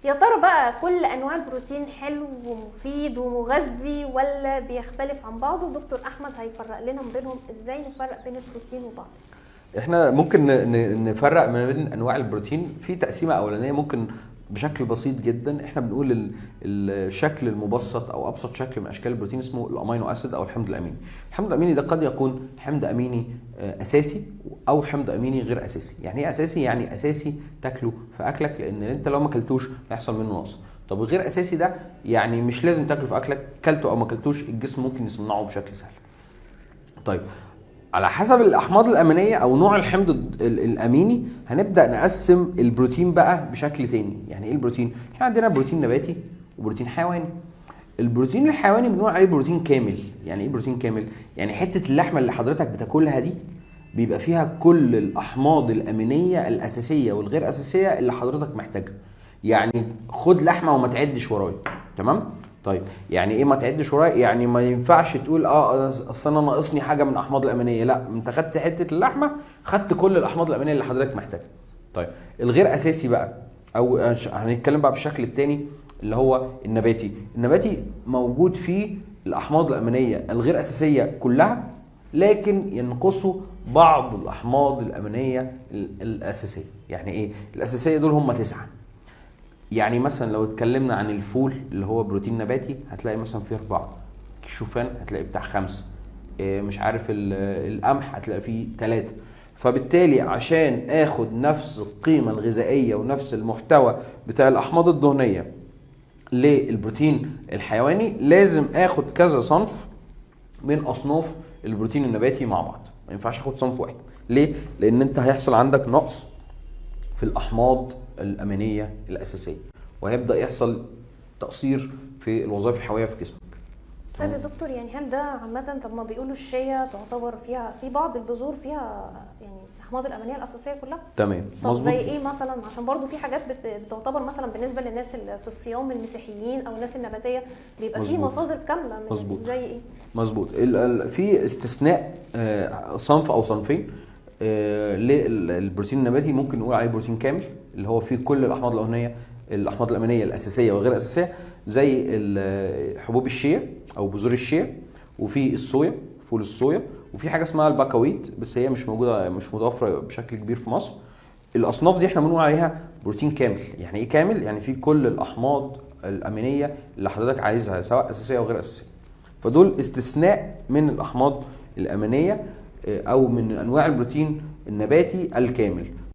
يا ترى بقى كل انواع البروتين حلو ومفيد ومغذي ولا بيختلف عن بعضه؟ دكتور احمد هيفرق لنا بينهم، ازاي نفرق بين البروتين وبعض؟ احنا ممكن نفرق ما بين انواع البروتين في تقسيمه اولانيه. ممكن بشكل بسيط جدا احنا بنقول الشكل المبسط او ابسط شكل من اشكال البروتين اسمه الامينو اسيد او الحمض الاميني. الحمض الاميني ده قد يكون حمض اميني اساسي او حمض اميني غير اساسي. يعني ايه اساسي؟ يعني اساسي تاكله في اكلك، لان انت لو ما اكلتوش هيحصل منه نقص. طب غير اساسي ده يعني مش لازم تاكله في اكلك، كلته او ما كلتوش الجسم ممكن يصنعه بشكل سهل. طيب على حسب الاحماض الامينيه او نوع الحمض الاميني هنبدا نقسم البروتين بقى بشكل تاني. يعني ايه البروتين؟ احنا عندنا بروتين نباتي وبروتين حيواني. البروتين الحيواني بنقول عليه بروتين كامل. يعني ايه بروتين كامل؟ يعني حته اللحمه اللي حضرتك بتاكلها دي بيبقى فيها كل الاحماض الامينيه الاساسيه والغير اساسيه اللي حضرتك محتاجها. يعني خد لحمه وما تعدش ورايا، تمام؟ طيب يعني ايه ما تعدش ورايا؟ يعني ما ينفعش تقول اصل انا ناقصني حاجه من الاحماض الامينيه، لا، انت خدت حته اللحمه، خدت كل الاحماض الامينيه اللي حضرتك محتاجها. طيب الغير اساسي بقى، او هنتكلم بقى بالشكل الثاني اللي هو النباتي. النباتي موجود فيه الاحماض الامينيه الغير اساسيه كلها، لكن ينقصوا بعض الاحماض الامينيه الاساسيه. يعني ايه الاساسيه؟ دول هم 9. يعني مثلا لو اتكلمنا عن الفول اللي هو بروتين نباتي هتلاقي مثلا فيه 4، الشوفان هتلاقي بتاع 5، مش عارف القمح هتلاقي فيه 3. فبالتالي عشان اخد نفس القيمة الغذائية ونفس المحتوى بتاع الأحماض الدهنية للبروتين الحيواني لازم اخد كذا صنف من أصناف البروتين النباتي مع بعض. ما ينفعش اخد صنف واحد. ليه؟ لأن انت هيحصل عندك نقص في الأحماض الأمينية الأساسية، وهيبدأ يحصل تقصير في الوظائف الحيوية في جسمك. طيب يا دكتور، يعني هل ده عامة؟ طب ما بيقولوا الشيا تعتبر فيها، في بعض البذور فيها يعني الأحماض الأمينية الأساسية كلها؟ تمام، طب مظبوط. زي إيه مثلا؟ عشان برضو في حاجات بتعتبر مثلا بالنسبة للناس اللي في الصيام المسيحيين أو الناس النباتية بيبقى في مصادر كاملة من مظبوط. زي إيه؟ مظبوط. في استثناء صنف أو صنفين للبروتين النباتي ممكن نقول عليه بروتين كامل، اللي هو فيه كل الأحماض الأمينية الأساسية والغير الأساسية، زي حبوب الشيا أو بذور الشيا، وفي الصويا، فول الصويا، وفي حاجة اسمها البكويت بس هي مش موجودة، مش متوفرة بشكل كبير في مصر. الأصناف دي احنا بنقول عليها بروتين كامل. يعني إيه كامل؟ يعني فيه كل الأحماض الأمينية اللي حضرتك عايزها سواء أساسية أو غير أساسية. فدول استثناء من الأحماض الأمينية أو من أنواع البروتين النباتي الكامل.